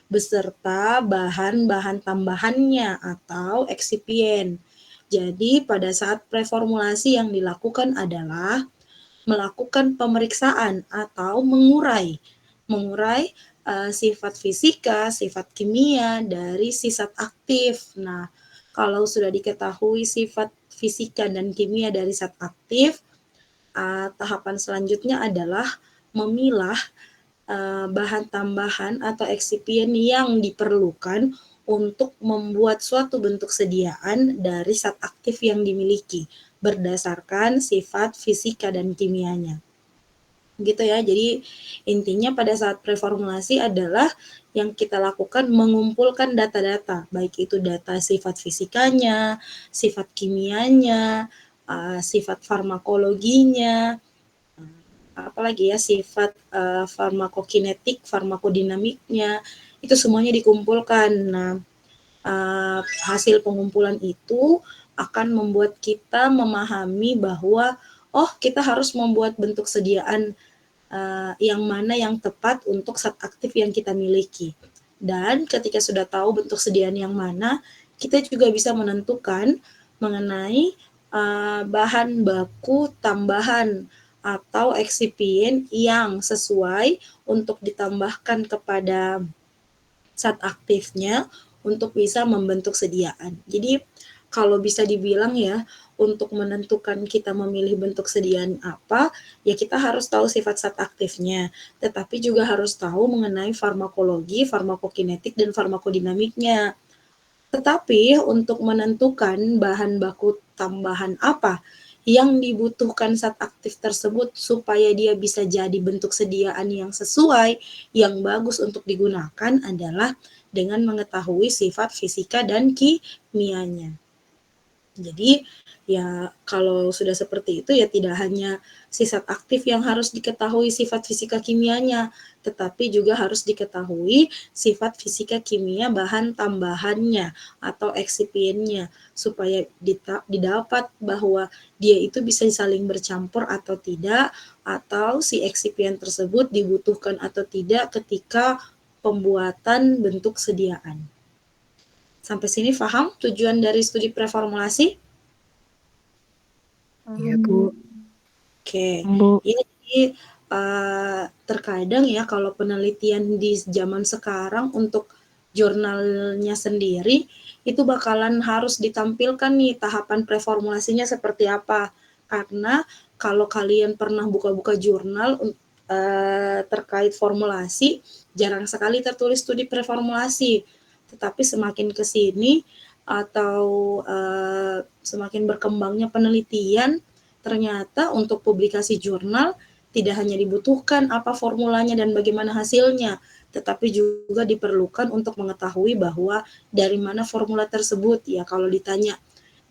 beserta bahan-bahan tambahannya atau eksipien. Jadi pada saat preformulasi yang dilakukan adalah melakukan pemeriksaan atau mengurai sifat fisika, sifat kimia dari sifat aktif. Nah, kalau sudah diketahui sifat fisika dan kimia dari zat aktif, tahapan selanjutnya adalah memilah bahan tambahan atau eksipien yang diperlukan untuk membuat suatu bentuk sediaan dari zat aktif yang dimiliki berdasarkan sifat fisika dan kimianya. Gitu ya. Jadi intinya pada saat preformulasi adalah yang kita lakukan mengumpulkan data-data, baik itu data sifat fisikanya, sifat kimianya, sifat farmakologinya, apalagi ya sifat farmakokinetik, farmakodinamiknya, itu semuanya dikumpulkan. Nah, hasil pengumpulan itu akan membuat kita memahami bahwa oh kita harus membuat bentuk sediaan yang mana yang tepat untuk zat aktif yang kita miliki. Dan ketika sudah tahu bentuk sediaan yang mana, kita juga bisa menentukan mengenai bahan baku tambahan atau eksipien yang sesuai untuk ditambahkan kepada zat aktifnya untuk bisa membentuk sediaan. Jadi kalau bisa dibilang ya, untuk menentukan kita memilih bentuk sediaan apa, ya kita harus tahu sifat zat aktifnya, tetapi juga harus tahu mengenai farmakologi, farmakokinetik, dan farmakodinamiknya. Tetapi untuk menentukan bahan baku tambahan apa yang dibutuhkan zat aktif tersebut supaya dia bisa jadi bentuk sediaan yang sesuai, yang bagus untuk digunakan adalah dengan mengetahui sifat fisika dan kimianya. Jadi ya kalau sudah seperti itu ya tidak hanya si zat aktif yang harus diketahui sifat fisika kimianya, tetapi juga harus diketahui sifat fisika kimia bahan tambahannya atau eksipiennya supaya didapat bahwa dia itu bisa saling bercampur atau tidak, atau si eksipien tersebut dibutuhkan atau tidak ketika pembuatan bentuk sediaan. Sampai sini paham tujuan dari studi preformulasi? Iya, Bu. Oke. Bu. Ya, jadi terkadang ya kalau penelitian di zaman sekarang untuk jurnalnya sendiri itu bakalan harus ditampilkan nih tahapan preformulasinya seperti apa. Karena kalau kalian pernah buka-buka jurnal terkait formulasi, jarang sekali tertulis studi preformulasi. Tetapi semakin ke sini atau semakin berkembangnya penelitian, ternyata untuk publikasi jurnal tidak hanya dibutuhkan apa formulanya dan bagaimana hasilnya, tetapi juga diperlukan untuk mengetahui bahwa dari mana formula tersebut. Ya kalau ditanya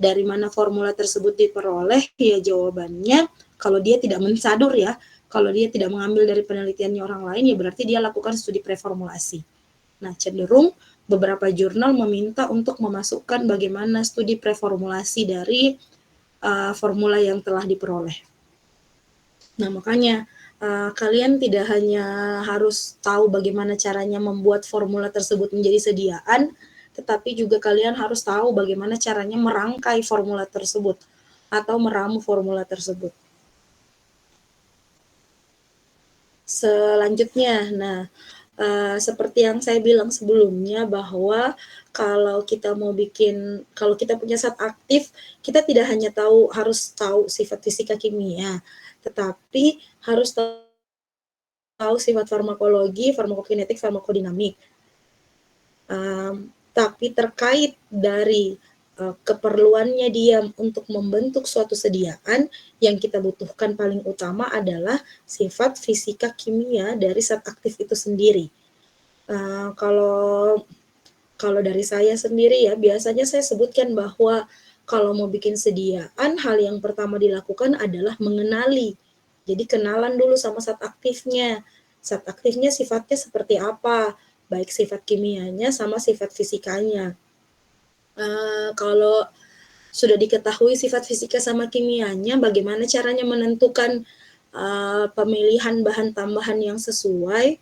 dari mana formula tersebut diperoleh, ya jawabannya kalau dia tidak mensadur ya, kalau dia tidak mengambil dari penelitiannya orang lain, ya berarti dia lakukan studi preformulasi. Nah, cenderung beberapa jurnal meminta untuk memasukkan bagaimana studi preformulasi dari formula yang telah diperoleh. Nah, makanya kalian tidak hanya harus tahu bagaimana caranya membuat formula tersebut menjadi sediaan, tetapi juga kalian harus tahu bagaimana caranya merangkai formula tersebut atau meramu formula tersebut. Selanjutnya, nah seperti yang saya bilang sebelumnya bahwa kalau kita punya zat aktif, kita tidak hanya harus tahu sifat fisika kimia, tetapi harus tahu sifat farmakologi, farmakokinetik, farmakodinamik. Tapi terkait dari keperluannya dia untuk membentuk suatu sediaan, yang kita butuhkan paling utama adalah sifat fisika kimia dari zat aktif itu sendiri. Kalau dari saya sendiri ya, biasanya saya sebutkan bahwa kalau mau bikin sediaan, hal yang pertama dilakukan adalah mengenali. Jadi kenalan dulu sama zat aktifnya. Zat aktifnya sifatnya seperti apa, baik sifat kimianya sama sifat fisikanya. Kalau sudah diketahui sifat fisika sama kimianya, bagaimana caranya menentukan pemilihan bahan tambahan yang sesuai,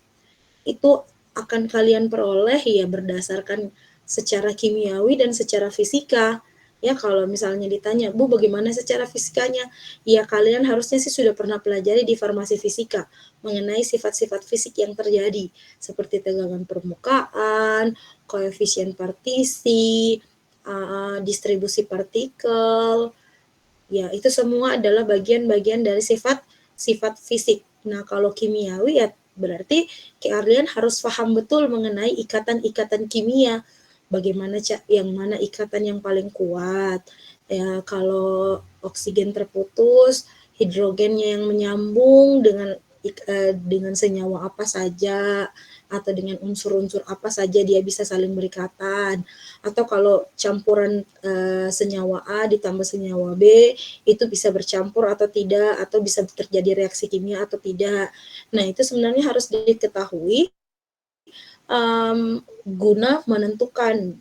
itu akan kalian peroleh ya berdasarkan secara kimiawi dan secara fisika. Ya, kalau misalnya ditanya, Bu, bagaimana secara fisikanya? Ya, kalian harusnya sih sudah pernah pelajari di farmasi fisika mengenai sifat-sifat fisik yang terjadi, seperti tegangan permukaan, koefisien partisi, distribusi partikel. Ya, itu semua adalah bagian-bagian dari sifat fisik. Nah, kalau kimiawi ya berarti kalian harus paham betul mengenai ikatan-ikatan kimia. Bagaimana yang mana ikatan yang paling kuat. Ya, kalau oksigen terputus, hidrogennya yang menyambung dengan senyawa apa saja atau dengan unsur-unsur apa saja dia bisa saling berikatan. Atau kalau campuran senyawa A ditambah senyawa B itu bisa bercampur atau tidak, atau bisa terjadi reaksi kimia atau tidak. Nah, itu sebenarnya harus diketahui guna menentukan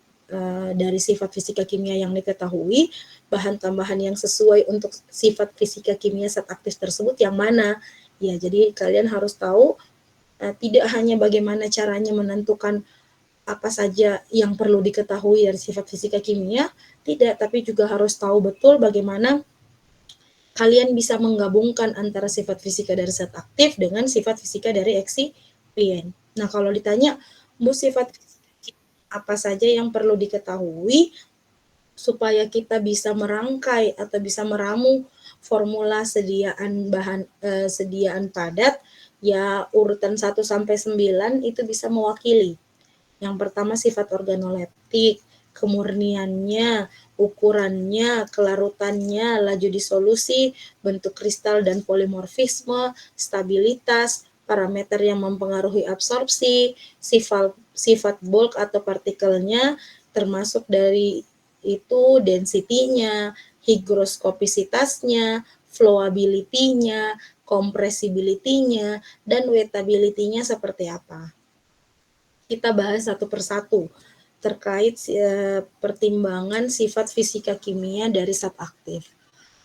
dari sifat fisika kimia yang diketahui, bahan tambahan yang sesuai untuk sifat fisika kimia zat aktif tersebut yang mana. Ya, jadi kalian harus tahu tidak hanya bagaimana caranya menentukan apa saja yang perlu diketahui dari sifat fisika kimia, tidak, tapi juga harus tahu betul bagaimana kalian bisa menggabungkan antara sifat fisika dari zat aktif dengan sifat fisika dari eksipien. Nah, kalau ditanya, Bu, sifat apa saja yang perlu diketahui supaya kita bisa merangkai atau bisa meramu formula sediaan padat, ya urutan 1 sampai 9 itu bisa mewakili. Yang pertama sifat organoleptik, kemurniannya, ukurannya, kelarutannya, laju disolusi, bentuk kristal dan polimorfisme, stabilitas, parameter yang mempengaruhi absorpsi, sifat bulk atau partikelnya, termasuk dari itu density-nya, hygroskopisitasnya, flowability-nya, compressibility-nya, dan wettability-nya seperti apa. Kita bahas satu persatu terkait pertimbangan sifat fisika kimia dari zat aktif.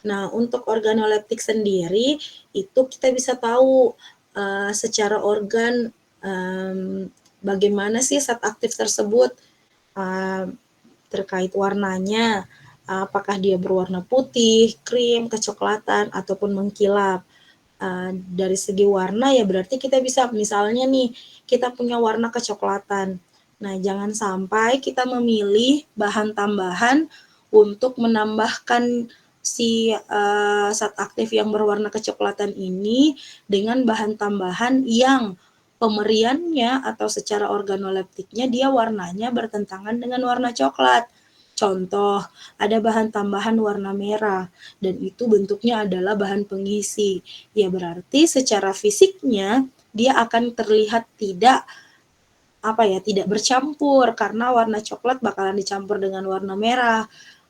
Nah, untuk organoleptik sendiri itu kita bisa tahu secara organ bagaimana sih zat aktif tersebut terkait warnanya, apakah dia berwarna putih, krim, kecoklatan, ataupun mengkilap. Dari segi warna ya berarti kita bisa misalnya nih kita punya warna kecoklatan. Nah, jangan sampai kita memilih bahan tambahan untuk menambahkan si zat aktif yang berwarna kecoklatan ini dengan bahan tambahan yang pemeriannya atau secara organoleptiknya dia warnanya bertentangan dengan warna coklat. Contoh, ada bahan tambahan warna merah dan itu bentuknya adalah bahan pengisi. Ya berarti secara fisiknya dia akan terlihat tidak tidak bercampur karena warna coklat bakalan dicampur dengan warna merah.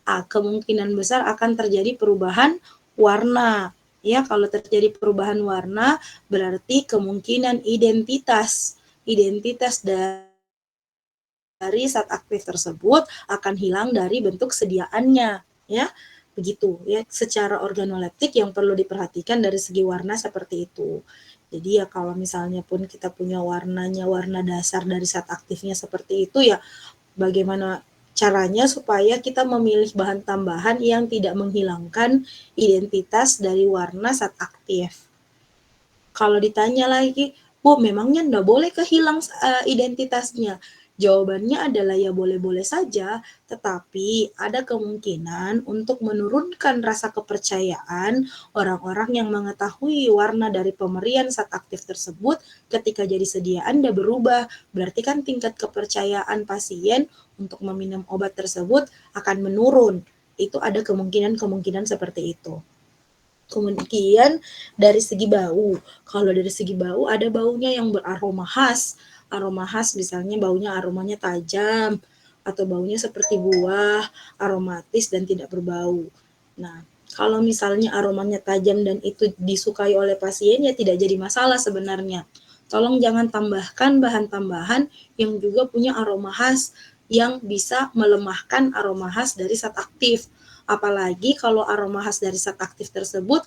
Kemungkinan besar akan terjadi perubahan warna. Ya, kalau terjadi perubahan warna berarti kemungkinan identitas dari zat aktif tersebut akan hilang dari bentuk sediaannya, ya. Begitu ya, secara organoleptik yang perlu diperhatikan dari segi warna seperti itu. Jadi ya kalau misalnya pun kita punya warnanya warna dasar dari zat aktifnya seperti itu ya bagaimana caranya supaya kita memilih bahan tambahan yang tidak menghilangkan identitas dari warna zat aktif. Kalau ditanya lagi, Bu, memangnya nggak boleh kehilang identitasnya? Jawabannya adalah ya boleh-boleh saja, tetapi ada kemungkinan untuk menurunkan rasa kepercayaan orang-orang yang mengetahui warna dari pemberian zat aktif tersebut ketika jadi sediaan dia berubah. Berarti kan tingkat kepercayaan pasien untuk meminum obat tersebut akan menurun. Itu ada kemungkinan-kemungkinan seperti itu. Kemudian dari segi bau, kalau dari segi bau ada baunya yang beraroma khas. Aroma khas misalnya baunya aromanya tajam atau baunya seperti buah, aromatis dan tidak berbau. Nah, kalau misalnya aromanya tajam dan itu disukai oleh pasien ya tidak jadi masalah sebenarnya. Tolong jangan tambahkan bahan tambahan yang juga punya aroma khas yang bisa melemahkan aroma khas dari zat aktif. Apalagi kalau aroma khas dari zat aktif tersebut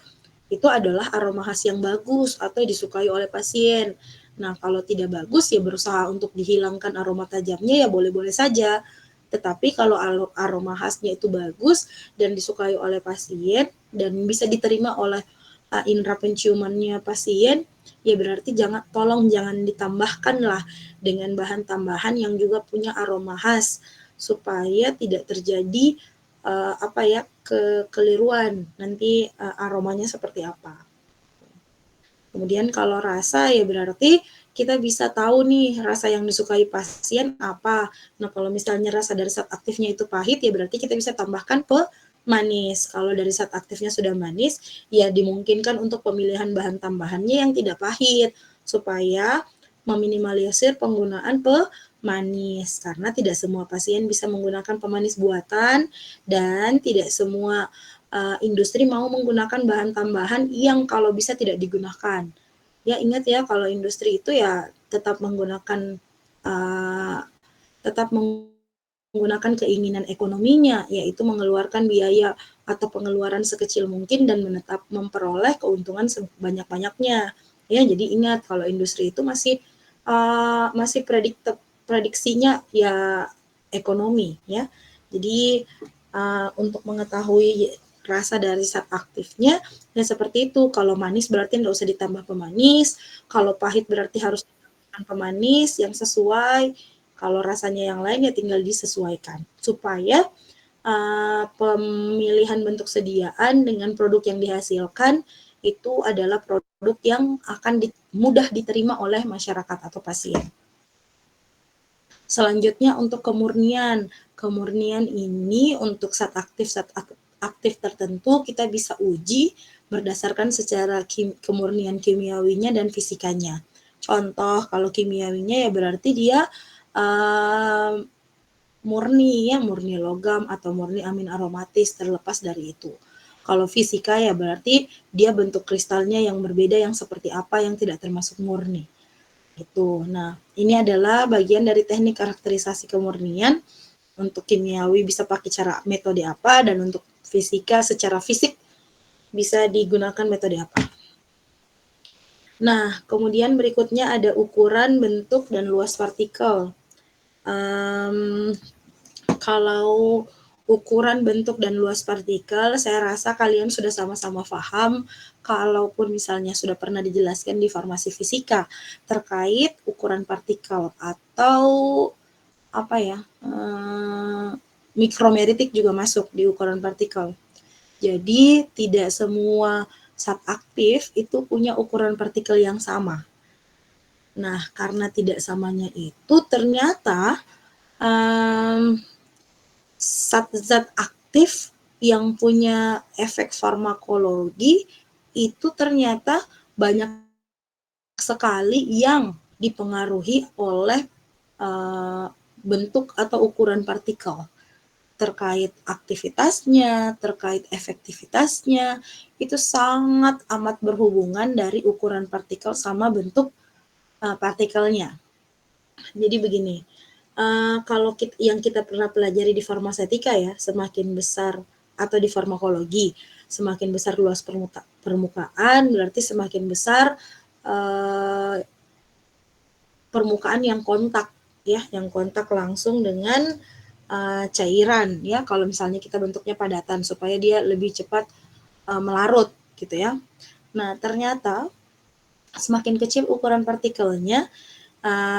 itu adalah aroma khas yang bagus atau disukai oleh pasien. Nah, kalau tidak bagus ya berusaha untuk dihilangkan aroma tajamnya ya boleh-boleh saja. Tetapi kalau aroma khasnya itu bagus dan disukai oleh pasien dan bisa diterima oleh indera penciumannya pasien, ya berarti tolong jangan ditambahkan lah dengan bahan tambahan yang juga punya aroma khas supaya tidak terjadi kekeliruan nanti aromanya seperti apa. Kemudian kalau rasa ya berarti kita bisa tahu nih rasa yang disukai pasien apa. Nah, kalau misalnya rasa dari zat aktifnya itu pahit ya berarti kita bisa tambahkan manis. Kalau dari zat aktifnya sudah manis, ya dimungkinkan untuk pemilihan bahan tambahannya yang tidak pahit supaya meminimalisir penggunaan pemanis karena tidak semua pasien bisa menggunakan pemanis buatan dan tidak semua industri mau menggunakan bahan tambahan yang kalau bisa tidak digunakan. Ya ingat ya kalau industri itu ya tetap menggunakan keinginan ekonominya, yaitu mengeluarkan biaya atau pengeluaran sekecil mungkin dan memperoleh keuntungan sebanyak-banyaknya. Ya, jadi ingat kalau industri itu masih prediksinya ya ekonomi ya. Jadi untuk mengetahui rasa dari zat aktifnya ya seperti itu. Kalau manis berarti tidak usah ditambah pemanis, kalau pahit berarti harus ditambahkan pemanis yang sesuai. Kalau rasanya yang lain ya tinggal disesuaikan supaya pemilihan bentuk sediaan dengan produk yang dihasilkan itu adalah produk yang akan mudah diterima oleh masyarakat atau pasien. Selanjutnya untuk kemurnian. Kemurnian ini untuk zat aktif tertentu kita bisa uji berdasarkan secara kemurnian kimiawinya dan fisikanya. Contoh kalau kimiawinya ya berarti dia murni logam atau murni amin aromatis terlepas dari itu. Kalau fisika ya berarti dia bentuk kristalnya yang berbeda yang seperti apa yang tidak termasuk murni. Itu. Nah, ini adalah bagian dari teknik karakterisasi kemurnian. Untuk kimiawi bisa pakai metode apa dan untuk fisika secara fisik bisa digunakan metode apa. Nah, kemudian berikutnya ada ukuran, bentuk, dan luas partikel. Kalau ukuran, bentuk, dan luas partikel, saya rasa kalian sudah sama-sama paham, kalaupun misalnya sudah pernah dijelaskan di farmasi fisika, terkait ukuran partikel atau mikromeritik juga masuk di ukuran partikel. Jadi, tidak semua zat aktif itu punya ukuran partikel yang sama. Nah, karena tidak samanya itu, ternyata zat-zat aktif yang punya efek farmakologi itu ternyata banyak sekali yang dipengaruhi oleh bentuk atau ukuran partikel. Terkait aktivitasnya, terkait efektivitasnya, itu sangat amat berhubungan dari ukuran partikel sama bentuk partikelnya. Jadi begini, kalau yang kita pernah pelajari di farmasetika ya, semakin besar atau di farmakologi, semakin besar luas permukaan berarti semakin besar permukaan yang kontak ya, yang kontak langsung dengan cairan ya. Kalau misalnya kita bentuknya padatan supaya dia lebih cepat melarut gitu ya. Nah, ternyata semakin kecil ukuran partikelnya,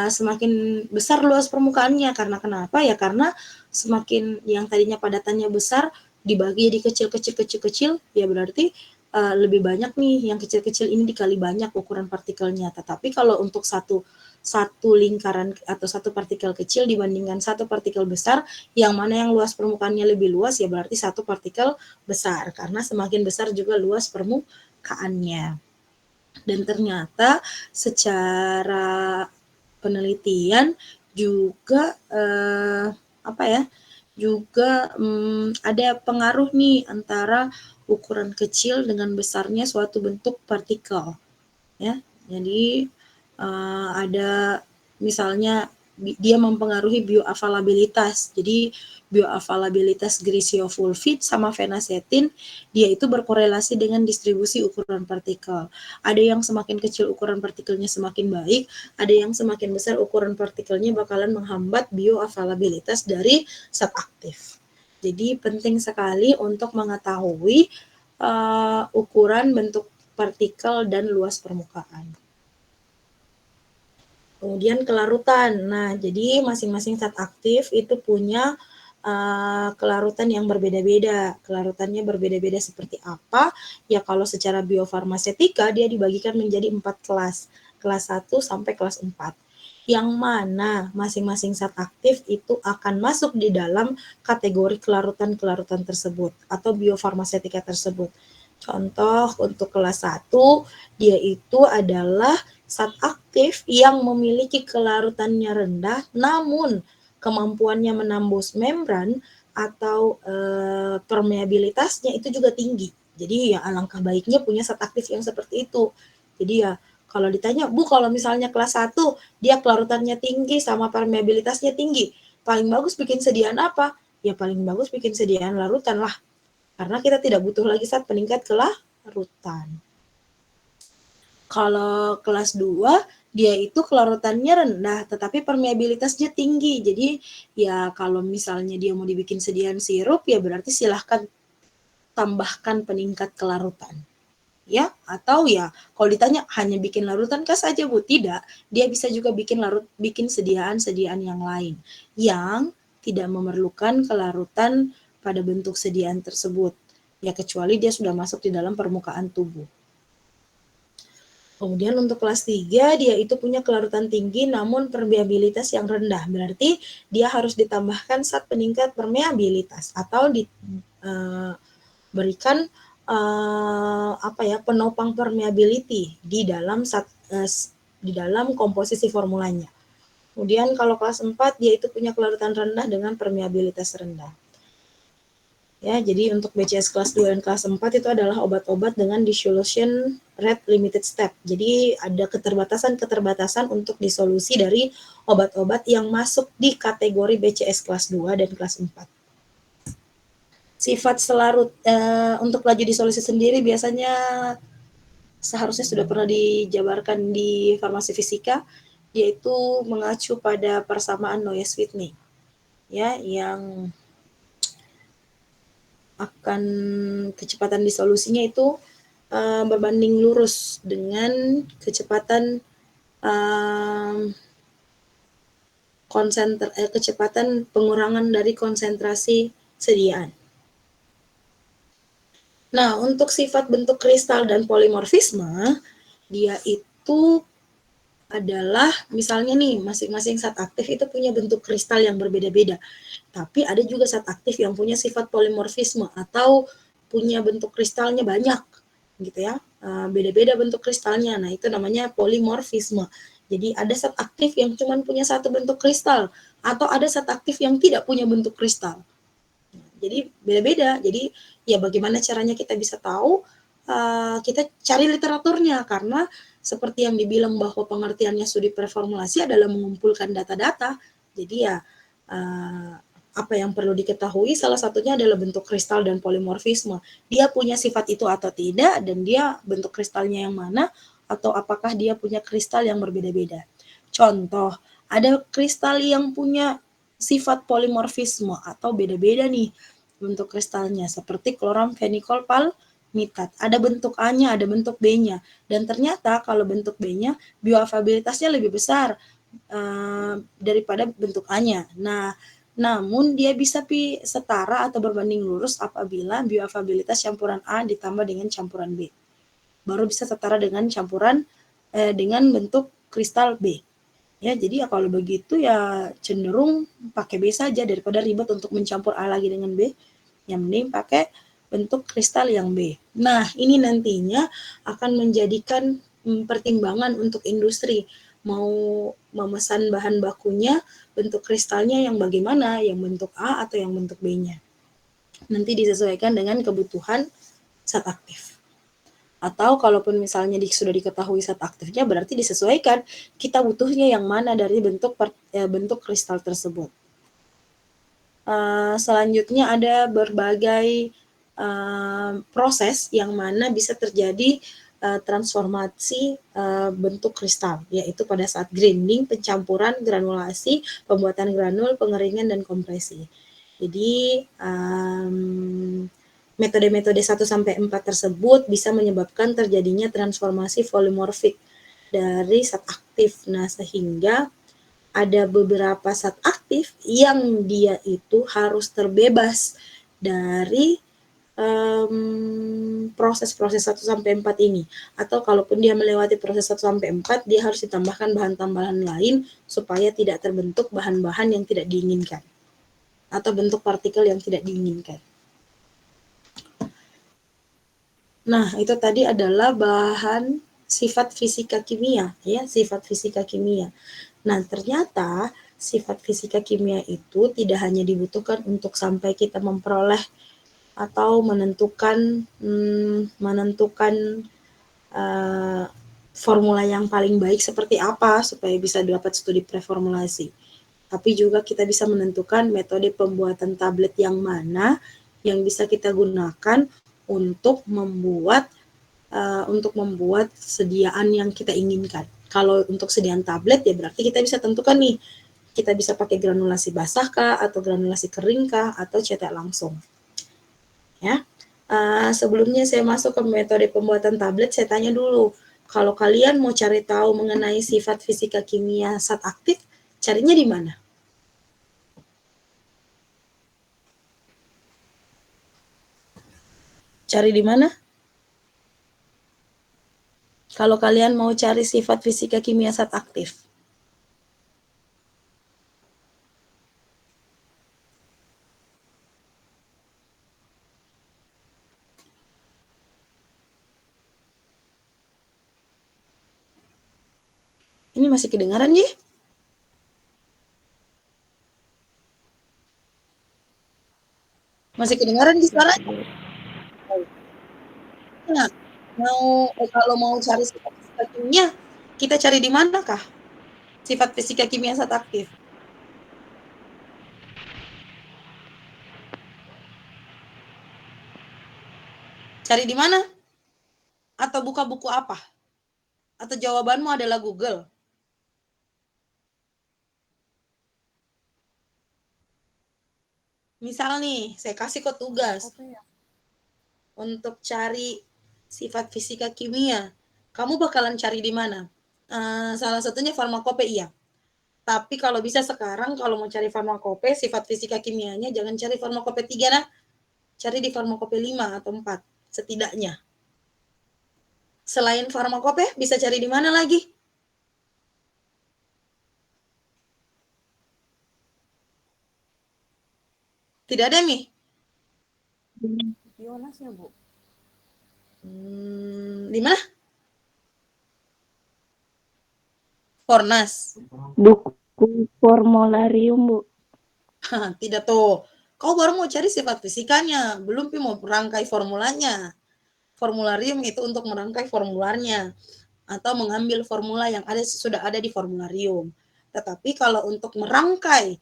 semakin besar luas permukaannya. Karena kenapa? Ya karena semakin yang tadinya padatannya besar dibagi jadi kecil, ya berarti lebih banyak nih yang kecil-kecil ini dikali banyak ukuran partikelnya. Tetapi kalau untuk satu lingkaran atau satu partikel kecil dibandingkan satu partikel besar, yang mana yang luas permukaannya lebih luas ya berarti satu partikel besar karena semakin besar juga luas permukaannya. Dan ternyata secara penelitian juga ada pengaruh nih antara ukuran kecil dengan besarnya suatu bentuk partikel ya. Jadi ada misalnya dia mempengaruhi bioavailabilitas. Jadi bioavailabilitas griseofulvit sama fenacetin dia itu berkorelasi dengan distribusi ukuran partikel. Ada yang semakin kecil ukuran partikelnya semakin baik, ada yang semakin besar ukuran partikelnya bakalan menghambat bioavailabilitas dari zat aktif. Jadi penting sekali untuk mengetahui ukuran, bentuk partikel, dan luas permukaan. Kemudian kelarutan. Nah, jadi masing-masing zat aktif itu punya kelarutan yang berbeda-beda. Kelarutannya berbeda-beda seperti apa? Ya kalau secara biofarmasetika dia dibagikan menjadi 4 kelas. Kelas 1 sampai kelas 4. Yang mana masing-masing zat aktif itu akan masuk di dalam kategori kelarutan-kelarutan tersebut atau biofarmasetika tersebut. Contoh untuk kelas 1, dia itu adalah zat aktif yang memiliki kelarutannya rendah namun kemampuannya menembus membran atau permeabilitasnya itu juga tinggi. Jadi ya alangkah baiknya punya zat aktif yang seperti itu. Jadi ya kalau ditanya, Bu kalau misalnya kelas 1 dia kelarutannya tinggi sama permeabilitasnya tinggi, paling bagus bikin sediaan apa? Ya paling bagus bikin sediaan larutan lah. Karena kita tidak butuh lagi zat peningkat kelarutan. Kalau kelas 2, dia itu kelarutannya rendah, tetapi permeabilitasnya tinggi. Jadi ya kalau misalnya dia mau dibikin sediaan sirup, ya berarti silahkan tambahkan peningkat kelarutan. Ya, atau ya kalau ditanya hanya bikin larutan kah saja Bu? Tidak, dia bisa juga bikin sediaan-sediaan yang lain yang tidak memerlukan kelarutan pada bentuk sediaan tersebut. Ya kecuali dia sudah masuk di dalam permukaan tubuh. Kemudian untuk kelas 3 dia itu punya kelarutan tinggi namun permeabilitas yang rendah. Berarti dia harus ditambahkan zat peningkat permeabilitas atau diberikan penopang permeability di dalam komposisi formulanya. Kemudian kalau kelas 4 dia itu punya kelarutan rendah dengan permeabilitas rendah. Ya, jadi untuk BCS kelas 2 dan kelas 4 itu adalah obat-obat dengan dissolution rate limited step. Jadi ada keterbatasan untuk disolusi dari obat-obat yang masuk di kategori BCS kelas 2 dan kelas 4. Sifat selarut untuk laju disolusi sendiri biasanya seharusnya sudah pernah dijabarkan di farmasi fisika, yaitu mengacu pada persamaan Navier-Whitney. Ya, yang akan kecepatan disolusinya itu berbanding lurus dengan kecepatan kecepatan pengurangan dari konsentrasi sediaan. Nah, untuk sifat bentuk kristal dan polimorfisme, dia itu adalah misalnya nih masing-masing zat aktif itu punya bentuk kristal yang berbeda-beda. Tapi ada juga zat aktif yang punya sifat polimorfisme atau punya bentuk kristalnya banyak gitu ya. Beda-beda bentuk kristalnya. Nah, itu namanya polimorfisme. Jadi ada zat aktif yang cuma punya satu bentuk kristal atau ada zat aktif yang tidak punya bentuk kristal. Jadi beda-beda. Jadi ya bagaimana caranya kita bisa tahu? Kita cari literaturnya karena seperti yang dibilang bahwa pengertiannya studi preformulasi adalah mengumpulkan data-data. Jadi ya apa yang perlu diketahui salah satunya adalah bentuk kristal dan polimorfisme. Dia punya sifat itu atau tidak dan dia bentuk kristalnya yang mana atau apakah dia punya kristal yang berbeda-beda. Contoh, ada kristal yang punya sifat polimorfisme atau beda-beda nih bentuk kristalnya seperti kloramfenikol palmitat. Ada bentuk A-nya, ada bentuk B-nya. Dan ternyata kalau bentuk B-nya bioavailabilitasnya lebih besar daripada bentuk A-nya. Nah, namun dia bisa setara atau berbanding lurus apabila bioavailabilitas campuran A ditambah dengan campuran B. Baru bisa setara dengan campuran dengan bentuk kristal B. Ya, jadi ya kalau begitu ya cenderung pakai B saja daripada ribet untuk mencampur A lagi dengan B. Yang mending pakai bentuk kristal yang B. Nah, ini nantinya akan menjadikan pertimbangan untuk industri mau memesan bahan bakunya bentuk kristalnya yang bagaimana, yang bentuk A atau yang bentuk B-nya. Nanti disesuaikan dengan kebutuhan zat aktif. Atau kalaupun misalnya sudah diketahui zat aktifnya, berarti disesuaikan kita butuhnya yang mana dari bentuk kristal tersebut. Selanjutnya ada berbagai proses yang mana bisa terjadi transformasi bentuk kristal, yaitu pada saat grinding, pencampuran, granulasi, pembuatan granul, pengeringan, dan kompresi. Jadi metode-metode 1-4 tersebut bisa menyebabkan terjadinya transformasi polimorfik dari zat aktif. Nah, sehingga ada beberapa zat aktif yang dia itu harus terbebas dari proses-proses 1-4 ini. Atau kalaupun dia melewati proses 1-4, dia harus ditambahkan bahan tambahan lain supaya tidak terbentuk bahan-bahan yang tidak diinginkan atau bentuk partikel yang tidak diinginkan. Nah, itu tadi adalah bahan sifat fisika kimia, ya, sifat fisika kimia. Nah, ternyata sifat fisika kimia itu tidak hanya dibutuhkan untuk sampai kita memperoleh atau menentukan formula yang paling baik seperti apa supaya bisa dapat studi preformulasi. Tapi juga kita bisa menentukan metode pembuatan tablet yang mana yang bisa kita gunakan untuk membuat sediaan yang kita inginkan. Kalau untuk sediaan tablet ya berarti kita bisa tentukan nih, kita bisa pakai granulasi basah kah, atau granulasi kering kah, atau cetak langsung. Ya, sebelumnya saya masuk ke metode pembuatan tablet, saya tanya dulu, kalau kalian mau cari tahu mengenai sifat fisika kimia zat aktif, carinya di mana? Cari di mana? Kalau kalian mau cari sifat fisika kimia zat aktif. Ini masih kedengaran ya? Masih kedengaran di suaranya? Nah, kalau mau cari sifat fisika kimia, kita cari di manakah? Sifat fisika kimia zat aktif. Cari di mana? Atau buka buku apa? Atau jawabanmu adalah Google? Misal nih, saya kasih kok tugas untuk cari sifat fisika kimia. Kamu bakalan cari di mana? Salah satunya farmakope, iya. Tapi kalau bisa sekarang kalau mau cari farmakope, sifat fisika kimianya jangan cari farmakope 3 nah. Cari di farmakope 5 atau 4 setidaknya. Selain farmakope, bisa cari di mana lagi? Tidak ada, Mi? Jonas ya, Bu? Di mana? Fornas. Buku formularium, Bu. Tidak tuh. Kau baru mau cari sifat fisikanya, belum mau merangkai formulanya. Formularium itu untuk merangkai formularnya atau mengambil formula yang sudah ada di formularium. Tetapi kalau untuk merangkai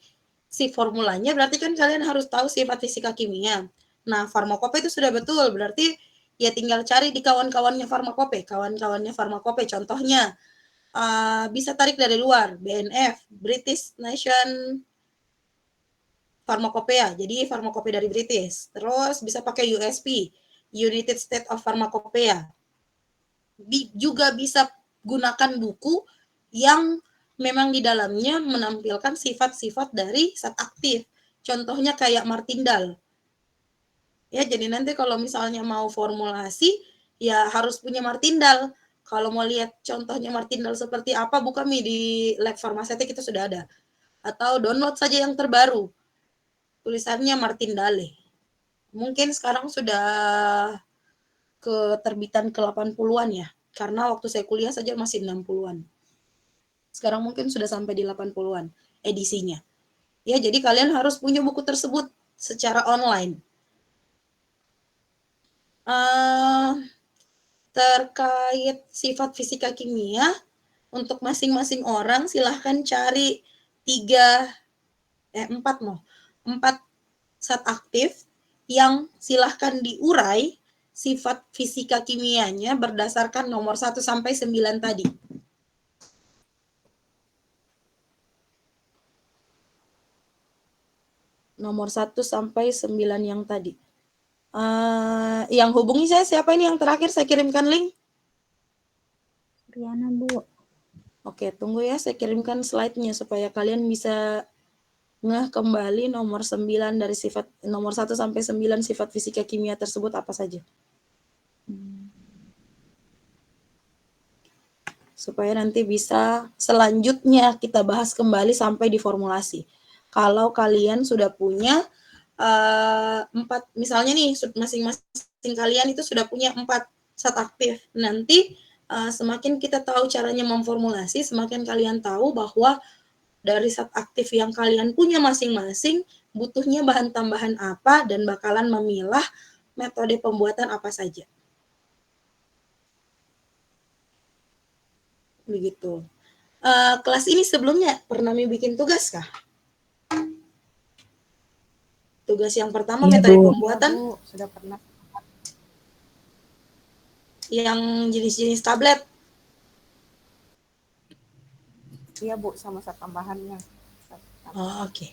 si formulanya berarti kan kalian harus tahu sifat fisika kimia. Nah, farmakope itu sudah betul, berarti ya tinggal cari di kawan-kawannya farmakope. Kawan-kawannya farmakope contohnya bisa tarik dari luar, BNF, British Nation Pharmacopoeia, jadi farmakope dari British. Terus bisa pakai USP, United States of Pharmacopoeia. Juga bisa gunakan buku yang memang di dalamnya menampilkan sifat-sifat dari zat aktif. Contohnya kayak Martindale. Ya, jadi nanti kalau misalnya mau formulasi, ya harus punya Martindale. Kalau mau lihat contohnya Martindale seperti apa, buka di lab farmasetik itu sudah ada. Atau download saja yang terbaru. Tulisannya Martindale. Mungkin sekarang sudah keterbitan ke-80-an ya. Karena waktu saya kuliah saja masih 60-an. Sekarang mungkin sudah sampai di 80-an edisinya. Ya, jadi kalian harus punya buku tersebut secara online. terkait sifat fisika kimia, untuk masing-masing orang silahkan cari 4 zat aktif yang silahkan diurai sifat fisika kimianya berdasarkan nomor 1 sampai 9 tadi. Nomor 1 sampai 9 yang tadi. Yang hubungi saya siapa ini yang terakhir saya kirimkan link? Riana, Bu. Oke, tunggu ya, saya kirimkan slide-nya supaya kalian bisa ngeh kembali nomor 9 dari sifat nomor 1 sampai 9 sifat fisika kimia tersebut apa saja. Supaya nanti bisa selanjutnya kita bahas kembali sampai di formulasi. Kalau kalian sudah punya 4, misalnya nih masing-masing kalian itu sudah punya 4 zat aktif. Nanti semakin kita tahu caranya memformulasi, semakin kalian tahu bahwa dari zat aktif yang kalian punya masing-masing butuhnya bahan tambahan apa dan bakalan memilah metode pembuatan apa saja. Begitu. Kelas ini sebelumnya pernah bikin tugas kah? Tugas yang pertama metode pembuatan. Bu, sudah pernah. Yang jenis-jenis tablet. Iya Bu, sama zat tambahannya. Oh, oke.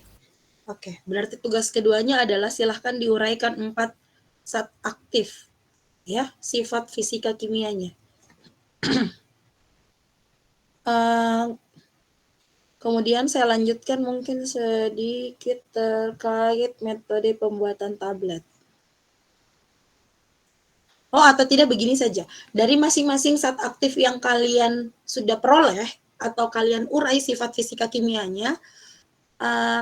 Oke, berarti tugas keduanya adalah silahkan diuraikan 4 zat aktif, ya, sifat fisika kimianya. Kemudian saya lanjutkan mungkin sedikit terkait metode pembuatan tablet. Oh, atau tidak begini saja. Dari masing-masing zat aktif yang kalian sudah peroleh atau kalian urai sifat fisika kimianya,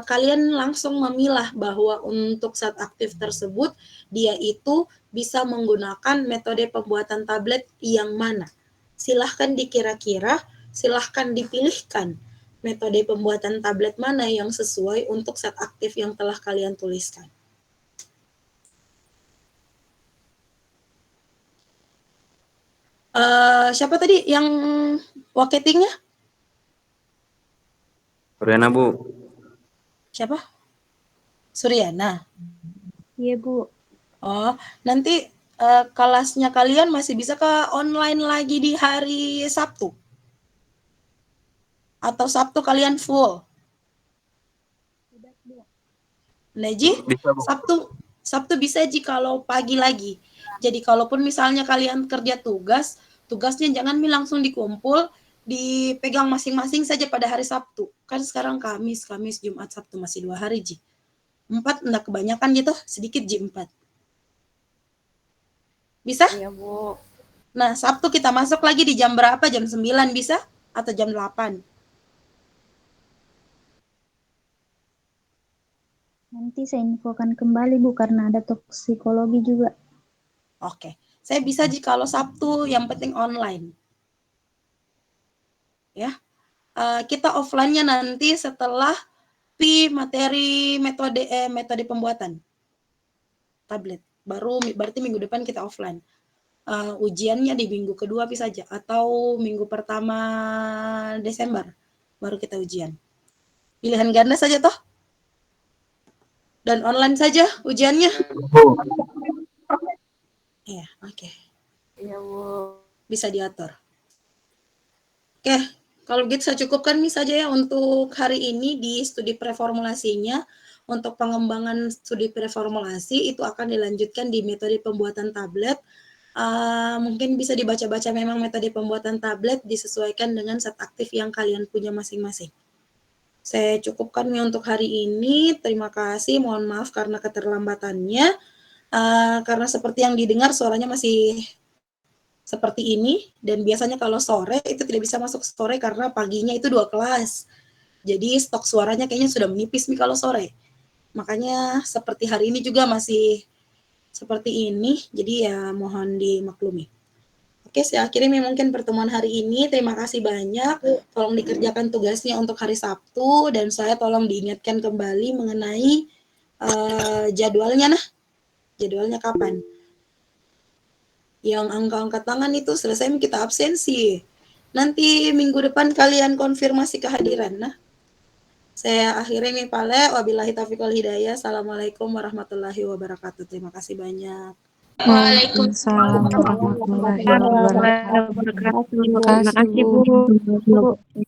kalian langsung memilah bahwa untuk zat aktif tersebut dia itu bisa menggunakan metode pembuatan tablet yang mana. Silahkan dikira-kira, silahkan dipilihkan metode pembuatan tablet mana yang sesuai untuk zat aktif yang telah kalian tuliskan. Siapa tadi yang waketingnya? Riana, Bu. Siapa? Suryana. Iya, Bu. Oh, nanti kelasnya kalian masih bisa ke online lagi di hari Sabtu? Atau Sabtu kalian full? Neji, Sabtu bisa Ji kalau pagi lagi. Jadi kalaupun misalnya kalian kerja tugasnya jangan langsung dikumpul, dipegang masing-masing saja pada hari Sabtu. Kan sekarang Kamis, Jumat, Sabtu masih 2 hari Ji. 4 enggak kebanyakan gitu, sedikit Ji 4. Bisa? Iya Bu. Nah, Sabtu kita masuk lagi di jam berapa? Jam 9 bisa? Atau jam 8? Nanti saya infokan kembali, Bu, karena ada toksikologi juga. Oke. Saya bisa jika kalau Sabtu, yang penting online. Ya. Kita offline-nya nanti setelah materi metode pembuatan tablet. Berarti minggu depan kita offline. Ujiannya di minggu kedua bisa saja atau minggu pertama Desember baru kita ujian. Pilihan ganda saja toh? Dan online saja ujiannya? Iya, oke. Iya Bu. Bisa diatur. Oke, kalau gitu saya cukupkan nih saja ya untuk hari ini di studi preformulasinya. Untuk pengembangan studi preformulasi itu akan dilanjutkan di metode pembuatan tablet. Mungkin bisa dibaca-baca memang metode pembuatan tablet disesuaikan dengan zat aktif yang kalian punya masing-masing. Saya cukupkan nih untuk hari ini. Terima kasih, mohon maaf karena keterlambatannya. Karena seperti yang didengar suaranya masih seperti ini, dan biasanya kalau sore itu tidak bisa masuk sore karena paginya itu 2 kelas. Jadi stok suaranya kayaknya sudah menipis nih kalau sore. Makanya seperti hari ini juga masih seperti ini, jadi ya mohon dimaklumi. Oke, saya akhiri mungkin pertemuan hari ini. Terima kasih banyak. Tolong dikerjakan tugasnya untuk hari Sabtu, dan saya tolong diingatkan kembali mengenai jadwalnya. Jadwalnya kapan? Yang angkat tangan itu selesai kita absensi. Nanti minggu depan kalian konfirmasi kehadiran. Nah, saya akhiri nih Pale. Wabillahi taufiq wal hidayah. Assalamualaikum warahmatullahi wabarakatuh. Terima kasih banyak. Waalaikumsalam warahmatullahi wabarakatuh. Terima kasih, Bu. Terima kasih, Bu.